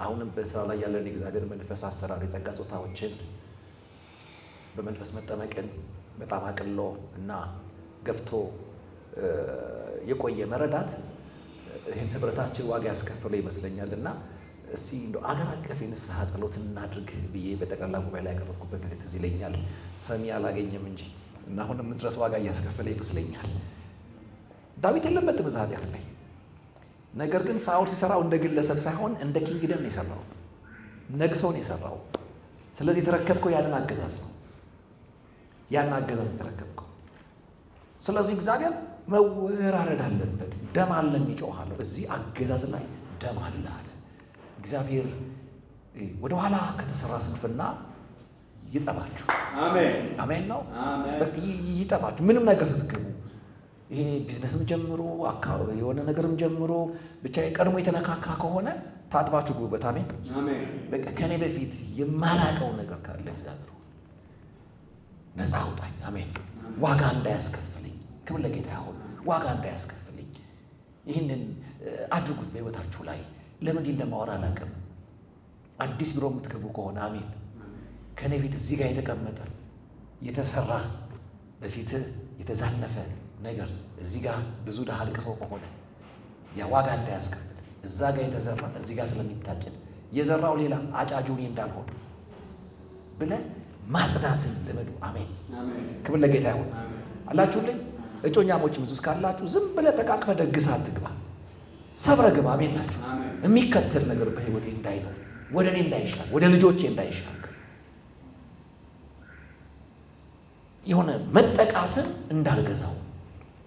አሁንም በስራ ላይ ያለን የእግዚአብሔር መንፈስ አሰራር የጸጋ ጾታዎችን በመንፈስ መጠመቅን በጣም አቅሎ እና ገፍቶ የቆየ መረዳት ይህን ህብረታችን ዋጋ ያስከፈለው ይመስለኛል። እና እስቲ እንደው አገር አቀፍ የንስሐ ጸሎት እናድርግ ብዬ በጠቅላላ ጉባኤ ላይ ያቀረብኩበት ጊዜ ትዝ ይለኛል። ሰሚ አላገኘም እንጂ እና አሁንም ድረስ ዋጋ እያስከፈለ ይመስለኛል። ዳዊት የለበትም እዛ ኃጢአት ላይ። ነገር ግን ሳኦል ሲሰራው እንደ ግለሰብ ሳይሆን እንደ ኪንግደም ነው የሰራው፣ ነግሰውን የሰራው። ስለዚህ የተረከብከው ያንን አገዛዝ ነው፣ ያን አገዛዝ የተረከብከው። ስለዚህ እግዚአብሔር መወራረድ አለበት። ደም አለ የሚጮሃለሁ እዚህ አገዛዝ ላይ ደም አለ አለ እግዚአብሔር። ወደኋላ ከተሰራ ስንፍና ይጠባችሁ። አሜን አሜን ነው ይጠባችሁ። ምንም ነገር ስትገቡ ይሄ ቢዝነስም ጀምሮ አካባቢ የሆነ ነገርም ጀምሮ ብቻ ቀድሞ የተነካካ ከሆነ ታጥባችሁ ጉበት። አሜን አሜን። በቃ ከኔ በፊት የማላቀው ነገር ካለ እግዚአብሔር ነፃ አውጣኝ። አሜን። ዋጋ እንዳያስከፍልኝ፣ ክብር ለጌታ ይሁን። ዋጋ እንዳያስከፍልኝ ይህንን አድርጉት በህይወታችሁ ላይ። ለምን እንደማወራ አላውቅም። አዲስ ቢሮ የምትገቡ ከሆነ አሜን፣ ከኔ ፊት እዚህ ጋር የተቀመጠ የተሰራ በፊትህ የተዛነፈ ነገር እዚህ ጋር ብዙ ድሃ አልቅሶ ከሆነ ያ ዋጋ እንዳያስከፍል እዛ ጋር የተዘራ እዚህ ጋር ስለሚታጨድ የዘራው ሌላ አጫጁ እኔ እንዳልሆን ብለህ ማጽዳትን ልመዱ። አሜን ክብር ለጌታ ይሁን። አላችሁልኝ እጮኛሞች ብዙ እስካላችሁ ዝም ብለህ ተቃቅፈህ ደግሰህ አትግባ፣ ሰብረህ ግባ። አሜን ናችሁ። የሚከተል ነገር በህይወቴ እንዳይኖር፣ ወደ እኔ እንዳይሻል፣ ወደ ልጆቼ እንዳይሻል፣ የሆነ መጠቃትን እንዳልገዛው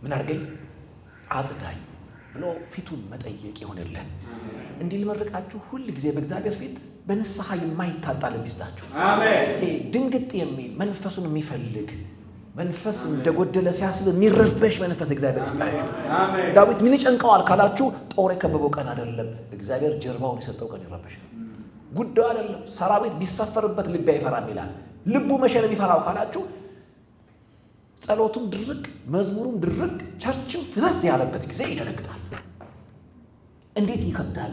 ምን አድርገኝ አጽዳኝ ብሎ ፊቱን መጠየቅ ይሆንልን። እንዲህ ልመርቃችሁ ሁል ጊዜ በእግዚአብሔር ፊት በንስሐ የማይታጣ ልብ ይስጣችሁ። አሜን። ድንግጥ የሚል መንፈሱን የሚፈልግ መንፈስ እንደጎደለ ሲያስብ የሚረበሽ መንፈስ እግዚአብሔር ይስጣችሁ። አሜን። ዳዊት ምን ይጨንቀዋል ካላችሁ ጦር የከበበው ቀን አይደለም፣ እግዚአብሔር ጀርባውን የሰጠው ቀን ይረበሻል። ጉዳዩ አይደለም ሰራዊት ቢሰፈርበት ልብ አይፈራም ይላል። ልቡ መቼ ነው የሚፈራው ካላችሁ ጸሎቱም ድርቅ መዝሙሩም ድርቅ ቸርችም ፍዘዝ ያለበት ጊዜ ይደነግጣል። እንዴት ይከብዳል።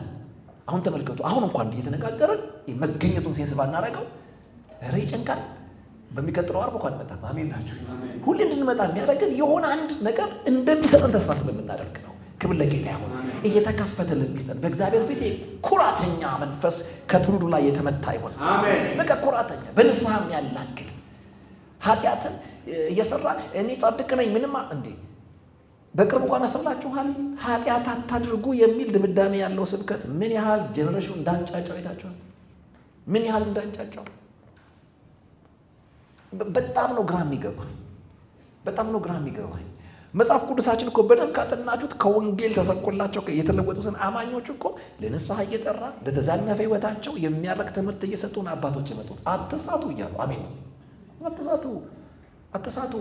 አሁን ተመልከቱ። አሁን እንኳን እየተነጋገርን መገኘቱን ሴንስ ባናረገው ኧረ ይጨንቃል። በሚቀጥለው ዓርብ እንኳን መጣ። አሜን ናችሁ። ሁሌ እንድንመጣ የሚያደርገን የሆነ አንድ ነገር እንደሚሰጠን ተስፋ ስለምናደርግ ነው። ክብር ለጌታ ይሁን። እየተከፈተ ልብ ይስጠን በእግዚአብሔር ፊት። ኩራተኛ መንፈስ ከትውልዱ ላይ የተመታ ይሁን። በቃ ኩራተኛ በንስሐም ያላግጥ ኃጢአትን እየሰራ እኔ ጻድቅ ነኝ ምንም እንዴ በቅርብ እንኳን አሰብላችኋል ኃጢአት አታድርጉ የሚል ድምዳሜ ያለው ስብከት ምን ያህል ጀነሬሽን እንዳንጫጫው አይታችኋል? ምን ያህል እንዳንጫጫው በጣም ነው ግራ የሚገባኝ። በጣም ነው ግራ የሚገባኝ። መጽሐፍ ቅዱሳችን እኮ በደንብ ካጠናችሁት ከወንጌል ተሰብኮላቸው የተለወጡትን አማኞች እኮ ለንስሐ እየጠራ ለተዛነፈ ሕይወታቸው የሚያረቅ ትምህርት እየሰጡን አባቶች የመጡት አትሳቱ እያሉ አሜን። አትሳቱ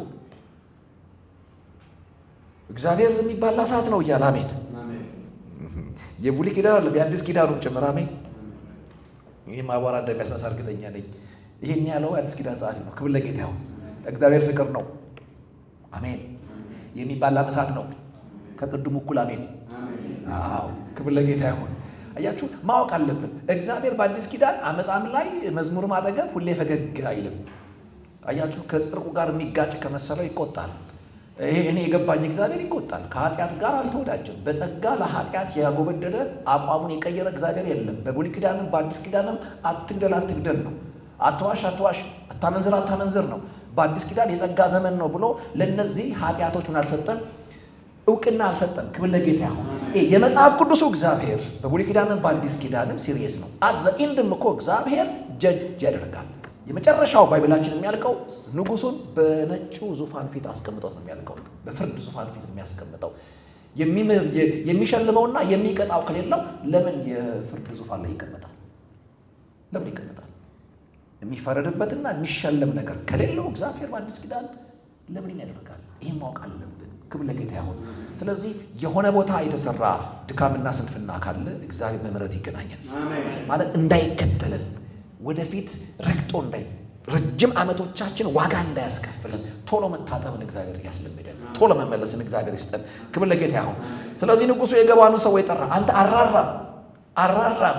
እግዚአብሔር የሚባል እሳት ነው እያለ አሜን። የብሉይ ኪዳን አለ የአዲስ ኪዳኑም ጭምር አሜን። ይህ ማቧራ እንደሚያሳሳ እርግጠኛ ነኝ። ይሄን ያለው አዲስ ኪዳን ጸሐፊ ነው። ክብር ለጌታ ይሁን። እግዚአብሔር ፍቅር ነው አሜን። የሚባላ እሳት ነው ከቅድሙ እኩል አሜን። አዎ ክብር ለጌታ ይሁን። አያችሁ ማወቅ አለብን። እግዚአብሔር በአዲስ ኪዳን አመፃም ላይ መዝሙርም አጠገብ ሁሌ ፈገግ አይልም። አያችሁ ከጽድቁ ጋር የሚጋጭ ከመሰለው ይቆጣል። ይሄ እኔ የገባኝ እግዚአብሔር ይቆጣል። ከኃጢአት ጋር አልተወዳጀም። በጸጋ ለኃጢአት ያጎበደደ አቋሙን የቀየረ እግዚአብሔር የለም። በብሉይ ኪዳንም በአዲስ ኪዳንም አትግደል ነው። አትዋሽ፣ አታመንዝር ነው። በአዲስ ኪዳን የጸጋ ዘመን ነው ብሎ ለነዚህ ኃጢአቶች ምን አልሰጠን? እውቅና አልሰጠን። ክብር ለጌታ ይሁን። የመጽሐፍ ቅዱሱ እግዚአብሔር በብሉይ ኪዳንም በአዲስ ኪዳንም ሲሪየስ ነው። አት ዘ ኢንድም እኮ እግዚአብሔር ጀጅ ያደርጋል። የመጨረሻው ባይብላችን የሚያልቀው ንጉሱን በነጩ ዙፋን ፊት አስቀምጦት ነው የሚያልቀው። በፍርድ ዙፋን ፊት የሚያስቀምጠው የሚሸልመውና የሚቀጣው ከሌለው ለምን የፍርድ ዙፋን ላይ ይቀመጣል? ለምን ይቀመጣል? የሚፈረድበትና የሚሸለም ነገር ከሌለው እግዚአብሔር በአዲስ ኪዳን ለምን ያደርጋል? ይህን ማወቅ አለብን። ክብር ለጌታ ይሁን። ስለዚህ የሆነ ቦታ የተሰራ ድካምና ስንፍና ካለ እግዚአብሔር በምሕረት ይገናኛል ማለት እንዳይከተለን ወደፊት ረግጦ ረጅም ዓመቶቻችን ዋጋ እንዳያስከፍለን ቶሎ መታጠብን እግዚአብሔር ያስለምደን፣ ቶሎ መመለስን እግዚአብሔር ይስጠን። ክብር ለጌታ ይሁን። ስለዚህ ንጉሡ የገባውን ሰው የጠራ አንተ አራራም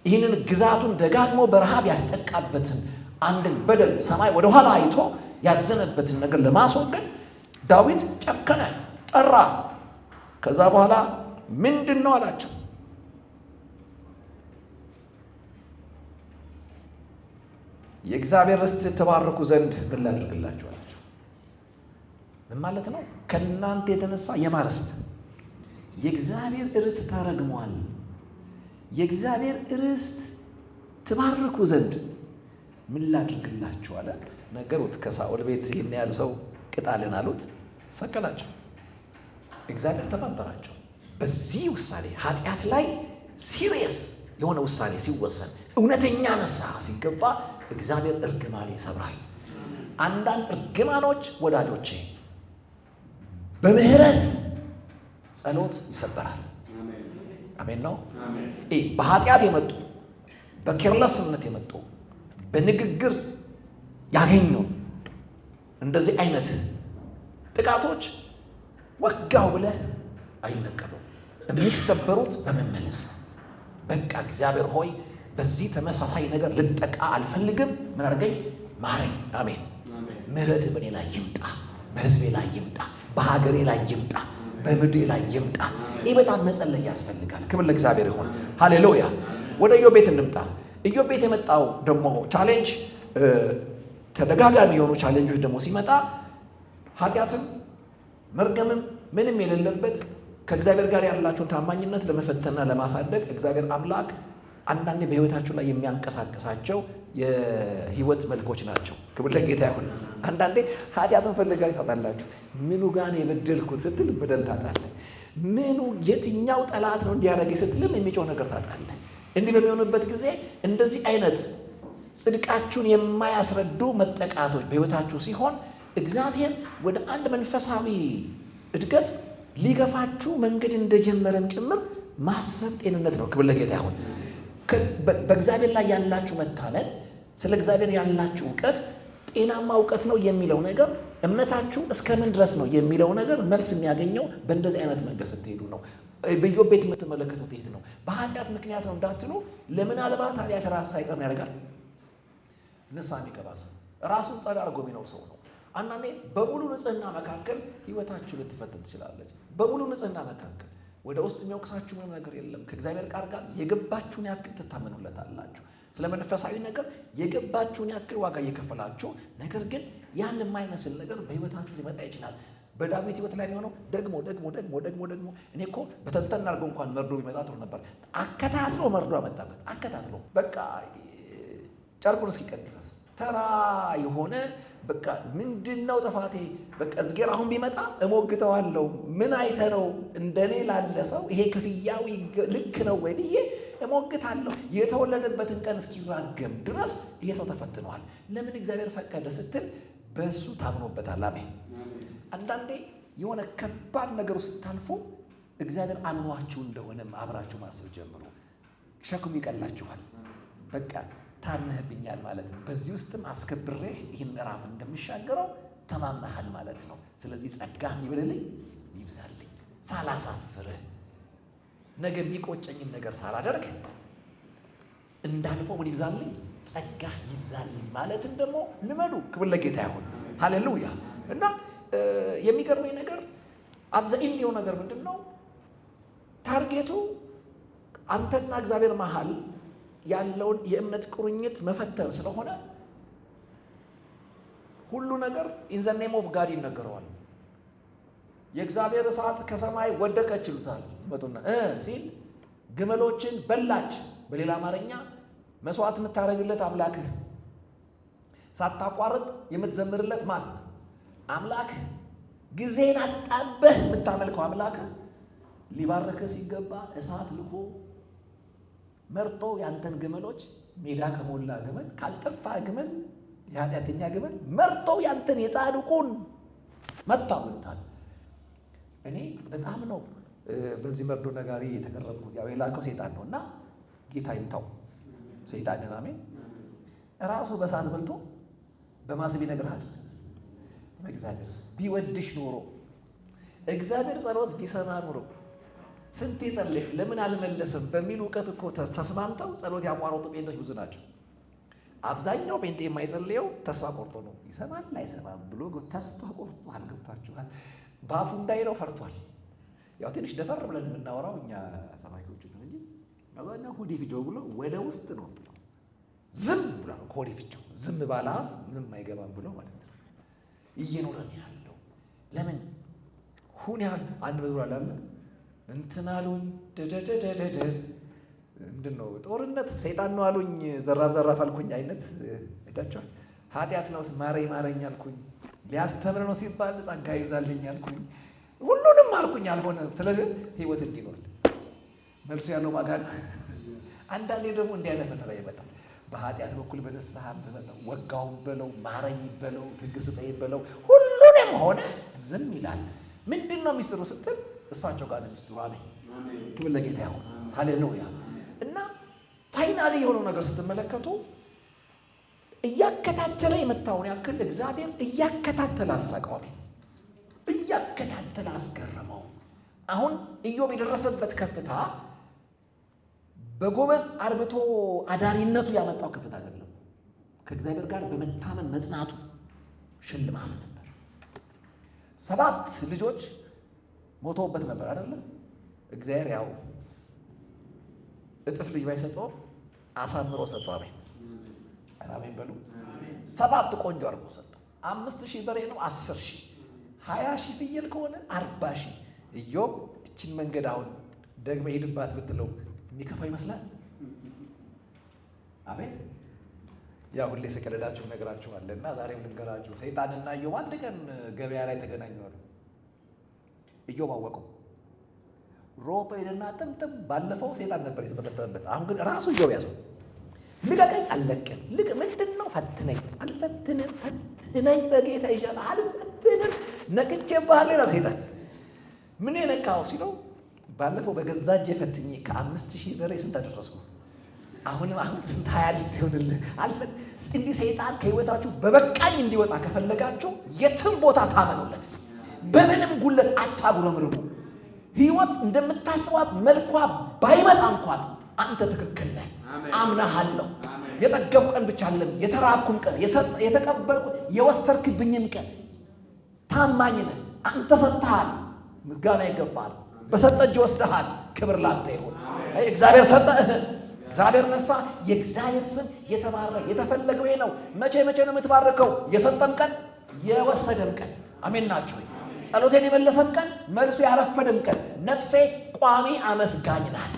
ይህንን ግዛቱን ደጋግሞ በረሃብ ያስጠቃበትን አንድን በደል ሰማይ ወደኋላ አይቶ ያዘነበትን ነገር ለማስወገድ ዳዊት ጨከነ፣ ጠራ። ከዛ በኋላ ምንድን ነው አላቸው? የእግዚአብሔር ርስት ተባረኩ ዘንድ ምን ላድርግላችሁ አላቸው። ምን ማለት ነው? ከእናንተ የተነሳ የማን ርስት? የእግዚአብሔር ርስት ተረግሟል። የእግዚአብሔር ርስት ተባረኩ ዘንድ ምን ላድርግላችሁ አለ። ነገሩት። ከሳኦል ቤት ይህን ያህል ሰው ቅጣልን አሉት፣ ሰቀላቸው። እግዚአብሔር ተባበራቸው። በዚህ ውሳኔ ኃጢአት ላይ ሲሪየስ የሆነ ውሳኔ ሲወሰን እውነተኛ ንስሐ ሲገባ እግዚአብሔር እርግማን ይሰብራል። አንዳንድ እርግማኖች ወዳጆቼ በምህረት ጸሎት ይሰበራል። አሜን ነው። በኃጢአት የመጡ በኬርለስነት የመጡ በንግግር ያገኙ እንደዚህ አይነት ጥቃቶች ወጋው ብለህ አይነቀሉም። የሚሰበሩት በመመለስ ነው። በቃ እግዚአብሔር ሆይ በዚህ ተመሳሳይ ነገር ልጠቃ አልፈልግም፣ ምን አድርገኝ? ማረኝ። አሜን። ምሕረት በእኔ ላይ ይምጣ፣ በሕዝቤ ላይ ይምጣ፣ በሀገሬ ላይ ይምጣ፣ በምድሬ ላይ ይምጣ። ይህ በጣም መጸለይ ያስፈልጋል። ክብር ለእግዚአብሔር ይሁን። ሃሌሉያ። ወደ ኢዮብ ቤት እንምጣ። ኢዮብ ቤት የመጣው ደግሞ ቻሌንጅ ተደጋጋሚ የሆኑ ቻሌንጆች ደግሞ ሲመጣ ኃጢአትም መርገምም ምንም የሌለበት ከእግዚአብሔር ጋር ያላችሁን ታማኝነት ለመፈተንና ለማሳደግ እግዚአብሔር አምላክ አንዳንዴ በሕይወታችሁ ላይ የሚያንቀሳቀሳቸው የህይወት መልኮች ናቸው። ክብር ለጌታ ይሁን። አንዳንዴ ኃጢአትን ፈልጋችሁ ታጣላችሁ። ምኑ ጋር ነው የበደልኩት ስትል በደል ታጣለህ። ምኑ የትኛው ጠላት ነው እንዲያደርገኝ ስትልም የሚጮህ ነገር ታጣለህ። እንዲህ በሚሆንበት ጊዜ እንደዚህ አይነት ጽድቃችሁን የማያስረዱ መጠቃቶች በሕይወታችሁ ሲሆን እግዚአብሔር ወደ አንድ መንፈሳዊ እድገት ሊገፋችሁ መንገድ እንደጀመረም ጭምር ማሰብ ጤንነት ነው። ክብር ለጌታ ይሁን። በእግዚአብሔር ላይ ያላችሁ መታመን፣ ስለ እግዚአብሔር ያላችሁ እውቀት ጤናማ እውቀት ነው የሚለው ነገር፣ እምነታችሁ እስከምን ድረስ ነው የሚለው ነገር መልስ የሚያገኘው በእንደዚህ አይነት መንገድ ስትሄዱ ነው። በኢዮብ ቤት የምትመለከቱት ይሄ ነው። በኃጢአት ምክንያት ነው እንዳትሉ፣ ለምናልባት ኃጢአት ራሱ ሳይቀር ነው ያደርጋል። ንስሐ የሚገባ ሰው ራሱን ጸዳ አድርጎ የሚኖር ሰው ነው። አንዳንዴ በሙሉ ንጽህና መካከል ህይወታችሁ ልትፈተን ትችላለች። በሙሉ ንጽህና መካከል ወደ ውስጥ የሚወቅሳችሁ ምንም ነገር የለም። ከእግዚአብሔር ቃል ጋር የገባችሁን ያክል ትታመኑለታላችሁ። ስለ መንፈሳዊ ነገር የገባችሁን ያክል ዋጋ እየከፈላችሁ፣ ነገር ግን ያን የማይመስል ነገር በህይወታችሁ ሊመጣ ይችላል። በዳዊት ህይወት ላይ የሚሆነው ደግሞ እኔ እኮ በተንተን አድርገው እንኳን መርዶ ቢመጣ ጥሩ ነበር። አከታትሎ መርዶ አመጣበት። አከታትሎ በቃ ጨርቁን እስኪቀድ ድረስ ተራ የሆነ በቃ ምንድነው ጥፋቴ? በቃ እዝጌር አሁን ቢመጣ እሞግተዋለሁ። ምን አይተነው እንደኔ ላለ ሰው ይሄ ክፍያው ልክ ነው ወይ ብዬ እሞግታለሁ። የተወለደበትን ቀን እስኪራገም ድረስ ይሄ ሰው ተፈትኗል። ለምን እግዚአብሔር ፈቀደ ስትል በእሱ ታምኖበታል። አሜን። አንዳንዴ የሆነ ከባድ ነገር ውስጥ ታልፎ እግዚአብሔር አምኗችሁ እንደሆነም አብራችሁ ማሰብ ጀምሩ። ሸክሙ ይቀላችኋል። በቃ ታምነህብኛል ማለት ነው። በዚህ ውስጥም አስከብሬህ ይህን ምዕራፍ እንደምሻገረው ተማምነሃል ማለት ነው። ስለዚህ ጸጋ ይብልልኝ ይብዛልኝ፣ ሳላሳፍርህ ነገ የሚቆጨኝን ነገር ሳላደርግ እንዳልፈው ምን ይብዛልኝ? ጸጋ ይብዛልኝ ማለትን ደግሞ ልመዱ። ክብር ለጌታ ይሁን። ሃሌሉያ። እና የሚገርመኝ ነገር አብዛኛው እንዲው ነገር ምንድነው? ታርጌቱ አንተና እግዚአብሔር መሃል ያለውን የእምነት ቁርኝት መፈተን ስለሆነ ሁሉ ነገር ኢን ዘ ኔም ኦፍ ጋድ ይነገረዋል። የእግዚአብሔር እሳት ከሰማይ ወደቀች ይሉታል። መጡና ሲል ግመሎችን በላች። በሌላ አማርኛ መስዋዕት የምታደርግለት አምላክህ፣ ሳታቋርጥ የምትዘምርለት ማን? አምላክህ። ጊዜን አጣበህ የምታመልከው አምላክህ ሊባረከ ሲገባ እሳት ልኮ መርጦ ያንተን ግመሎች ሜዳ ከሞላ ግመል ካልጠፋ ግመል የኃጢአተኛ ግመል መርጦ ያንተን የጻድቁን መታው ይሉታል። እኔ በጣም ነው በዚህ መርዶ ነጋሪ የተቀረብኩት። ያው የላከው ሰይጣን ነውና ጌታ ይምታው ሰይጣንን። አሜን። ራሱ በእሳት በልቶ በማስብ ይነግርሃል። በእግዚአብሔር ቢወድሽ ኖሮ እግዚአብሔር ጸሎት ቢሰማ ኖሮ ስንት ጸለይሽ ለምን አልመለስም በሚል እውቀት እኮ ተስማምተው ጸሎት ያቋረጡ ጴንጤዎች ብዙ ናቸው። አብዛኛው ጴንጤ የማይጸልየው ተስፋ ቆርጦ ነው። ይሰማል አይሰማም ብሎ ተስፋ ቆርጧል። ገብቷችኋል? በአፉ እንዳይለው ፈርቷል። ያው ትንሽ ደፈር ብለን የምናወራው እኛ ሰባኪዎቹ ነው እንጂ አብዛኛው ሆዴ ፍጆ ብሎ ወደ ውስጥ ነው ዝም ብሎ ሆዴ ፍጆ ዝም ባለ አፍ ምንም አይገባም ብሎ ማለት ነው እየኖረን ያለው። ለምን ሁን ያህል አንድ መዝሙር አለ እንትን አሉኝ ደደደደደ ምንድነው ጦርነት ሰይጣን ነው አሉኝ ዘራፍ ዘራፍ አልኩኝ አይነት አይታችኋል። ኃጢአት ነው ማረኝ አልኩኝ፣ ሊያስተምር ነው ሲባል ጸጋ ይብዛልኝ አልኩኝ፣ ሁሉንም አልኩኝ አልሆነም። ስለዚህ ህይወት እንዲኖር መልሱ ያለው ማጋን። አንዳንዴ ደግሞ እንዲህ አይነት ፈተና ይመጣል። በኃጢአት በኩል በንስሐ በመጣው ወጋውን በለው ማረኝ በለው ትዕግስት በለው ሁሉንም ሆነ ዝም ይላል። ምንድነው ሚስጥሩ ስትል እሳቸው ጋር ነው ሚስጥሩ። አሜን። ክብር ለጌታ ይሁን። ሃሌሉያ። እና ፋይናሊ የሆነው ነገር ስትመለከቱ እያከታተለ የመታውን ያክል እግዚአብሔር እያከታተለ አሳቀው። አሜን። እያከታተለ አስገረመው። አሁን ኢዮብ የደረሰበት ከፍታ በጎበዝ አርብቶ አዳሪነቱ ያመጣው ከፍታ አይደለም። ከእግዚአብሔር ጋር በመታመን መጽናቱ ሽልማት ነበር። 7 ልጆች ሞተውበት ነበር አይደለም። እግዚአብሔር ያው እጥፍ ልጅ ባይሰጠው አሳምሮ ሰጠው። አሜን አሜን በሉ። 7 ቆንጆ አድርጎ ሰጠው። 5000 በሬ ነው 10000፣ 20000 ፍየል ከሆነ 40000። ኢዮብ እችን መንገድ አሁን ደግመ ሄድባት ብትለው የሚከፋ ይመስላል። አሜን። ያው ሁሌ ስቀለዳችሁ ነግራችኋልና ዛሬም ልንገራችሁ። ሰይጣንና ኢዮብ አንድ ቀን ገበያ ላይ ተገናኙ። ኢዮብ አወቀው። ሮጦ ሄደና ጥምጥም ባለፈው ሰይጣን ነበር የተበለጠበት፣ አሁን ግን ራሱ ኢዮብ ያዘው። ልቀቀኝ አልለቅም። ምንድነው? ፈትነኝ። አልፈትንም። ፈትነኝ በጌታ ይሻል። አልፈትንም። ነቅቼ ባህል ላይ ሰይጣን ምን የነካው ሲለው ባለፈው በገዛ እጄ ፈትኜ ከ5000 በላይ ስንት አደረስኩ? አሁን ስንት 20 ይሆንልህ? አልፈት እንዲህ ሰይጣን ከህይወታችሁ በበቃኝ እንዲወጣ ከፈለጋችሁ የትም ቦታ ታመኑለት። በምንም ጉለት አታጉረምርሙ። ህይወት እንደምታስባት መልኳ ባይመጣ እንኳን አንተ ትክክል ነህ፣ አምናሃለሁ። የጠገብ ቀን ብቻ አይደለም፣ የተራብኩም ቀን፣ የተቀበልኩ የወሰርክብኝም ቀን ታማኝ ነህ። አንተ ሰጥተሃል፣ ምስጋና ይገባል። በሰጠ እጅ ወስደሃል። ክብር ላንተ ይሁን። እግዚአብሔር ሰጠ፣ እግዚአብሔር ነሳ። የእግዚአብሔር ስም የተባረከ የተፈለገው ይሄ ነው። መቼ ነው የምትባርከው? የሰጠን ቀን፣ የወሰደን ቀን። አሜን ናችሁ? ጸሎቴን የመለሰን ቀን፣ መልሱ ያረፈደን ቀን። ነፍሴ ቋሚ አመስጋኝ ናት።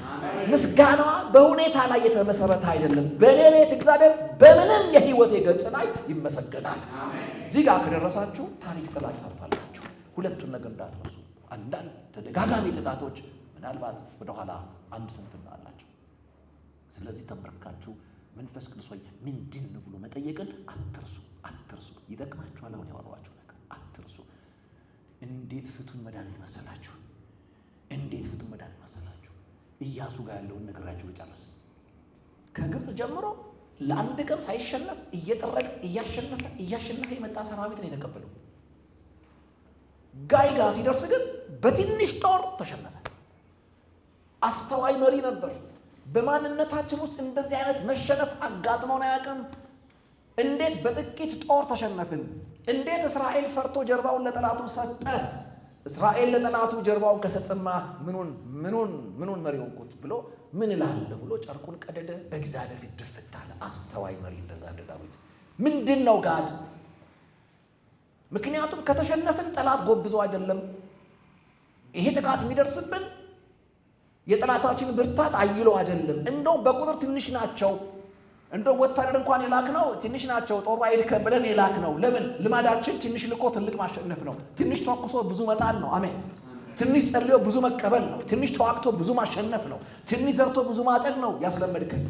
ምስጋናዋ በሁኔታ ላይ የተመሰረተ አይደለም። በእኔ ቤት እግዚአብሔር በምንም የህይወቴ ገጽ ላይ ይመሰገናል። እዚህ ጋር ከደረሳችሁ ታሪክ ጥላችሁ ታልፋላችሁ። ሁለቱን ነገር እንዳትረሱ። አንዳንድ ተደጋጋሚ ጥቃቶች ምናልባት ወደኋላ አንድ ስንፍና አላቸው። ስለዚህ ተንበርካችሁ መንፈስ ቅዱስ ሆይ ምንድን ነው ብሎ መጠየቅን አትርሱ። ይጠቅማችኋል። አሁን ያወራኋችሁ ነገር አትርሱ። እንዴት ፍቱን መድኃኒት መሰላችሁ? ኢያሱ ጋር ያለውን ነገራችሁ ልጨርስ። ከግብፅ ጀምሮ ለአንድ ቀን ሳይሸነፍ እየጠረቀ እያሸነፈ የመጣ ሰራዊት ነው የተቀበለው። ጋይ ጋር ሲደርስ ግን በትንሽ ጦር ተሸነፈ። አስተዋይ መሪ ነበር። በማንነታችን ውስጥ እንደዚህ አይነት መሸነፍ አጋጥሞን አያውቅም። እንዴት በጥቂት ጦር ተሸነፍን? እንዴት እስራኤል ፈርቶ ጀርባውን ለጠላቱ ሰጠ? እስራኤል ለጠላቱ ጀርባውን ከሰጠማ ምኑን መሪ ሆንኩት ብሎ ምን እላለሁ ብሎ ጨርቁን ቀደደ። በእግዚአብሔር ፊት ድፍት አለ። አስተዋይ መሪ እንደዛ እንደ ዳዊት። ምንድን ነው ጋድ? ምክንያቱም ከተሸነፍን ጠላት ጎብዞ አይደለም። ይሄ ጥቃት የሚደርስብን የጠላታችን ብርታት አይሎ አይደለም። እንደው በቁጥር ትንሽ ናቸው። እንደው ወታደር እንኳን የላክነው ትንሽ ናቸው። ጦር አይድከም ብለን የላክነው ለምን? ልማዳችን ትንሽ ልኮ ትልቅ ማሸነፍ ነው። ትንሽ ተኩሶ ብዙ መጣል ነው። አሜን። ትንሽ ጸልዮ ብዙ መቀበል ነው። ትንሽ ተዋግቶ ብዙ ማሸነፍ ነው። ትንሽ ዘርቶ ብዙ ማጨድ ነው ያስለመድከን።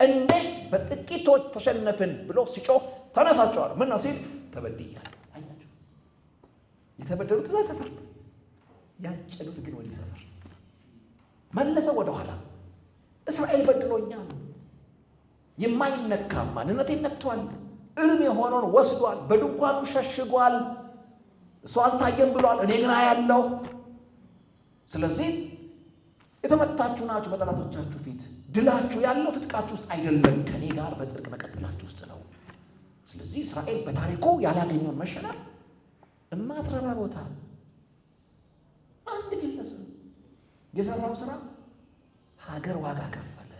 እንዴት በጥቂቶች ተሸነፍን ብሎ ሲጮህ ተነሳቸዋል። ምን ነው ሲል ተበድያለሁ። አያችሁ፣ የተበደሉት እዛ ሰፈር፣ ያጨዱት ግን ወዲህ ሰፈር። መለሰው ወደ ኋላ። እስራኤል በድሎኛል። የማይነካ ማንነቴን ነክቷል። እርም የሆነውን ወስዷል። በድንኳኑ ሸሽጓል። እሱ አልታየም ብሏል፣ እኔ ግን አያለሁ። ስለዚህ የተመታችሁ ናችሁ በጠላቶቻችሁ ፊት። ድላችሁ ያለው ትጥቃችሁ ውስጥ አይደለም፣ ከኔ ጋር በጽድቅ መቀጠላችሁ ውስጥ ነው። ስለዚህ እስራኤል በታሪኩ ያላገኘውን መሸነፍ እማትረባ ቦታ አንድ ግለሰብ የሰራው ስራ ሀገር ዋጋ ከፈለ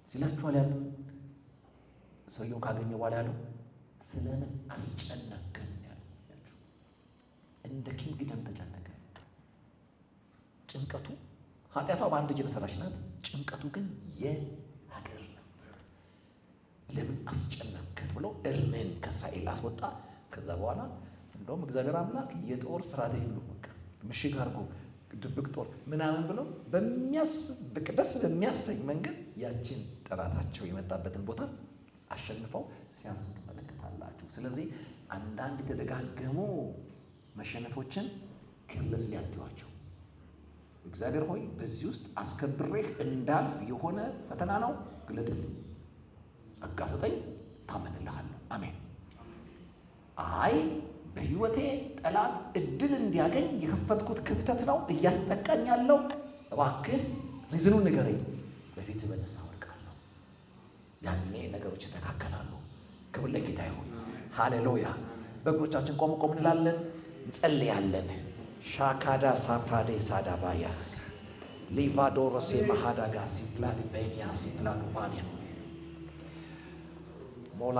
ሲላችኋል። ያለው ሰውየው ካገኘ በኋላ ያለው ስለምን አስጨነቅን ያላችሁ። እንደ ኪንግደም ተጨነቀ። ጭንቀቱ ኃጢአቷ በአንድ እጅ የተሰራች ናት። ጭንቀቱ ግን የሀገር ነበር። ለምን አስጨነቅን ብሎ እርምን ከእስራኤል አስወጣ። ከዛ በኋላ እንደውም እግዚአብሔር አምላክ የጦር ስትራቴጂ ሁሉ ምሽግ አድርጎ ድብቅ ጦር ምናምን ብሎ ደስ በሚያሰኝ መንገድ ያችን ጠላታቸው የመጣበትን ቦታ አሸንፈው ሲያምኑ ትመለከታላችሁ። ስለዚህ አንዳንድ የተደጋገሙ መሸነፎችን ክለስ ሊያትዋቸው እግዚአብሔር ሆይ በዚህ ውስጥ አስከብሬህ እንዳልፍ የሆነ ፈተና ነው፣ ግለጥልኝ፣ ጸጋ ስጠኝ፣ ታመንልሃለሁ። አሜን። አይ በህይወቴ ጠላት እድል እንዲያገኝ የከፈትኩት ክፍተት ነው እያስጠቃኝ ያለው፣ እባክህ ሪዝኑን ንገረኝ፣ በፊት በንስሐ ወድቃለሁ። ያኔ ነገሮች ይስተካከላሉ። ክብር ለጌታ ይሁን። ሃሌሉያ። በእግሮቻችን ቆም እንላለን፣ እንጸልያለን። ሻካዳ ሳፕራዴ ሳዳቫያስ ሊቫዶሮሴ ማሃዳጋ ሲፕላዲቬኒያ ሲፕላዱቫኒያ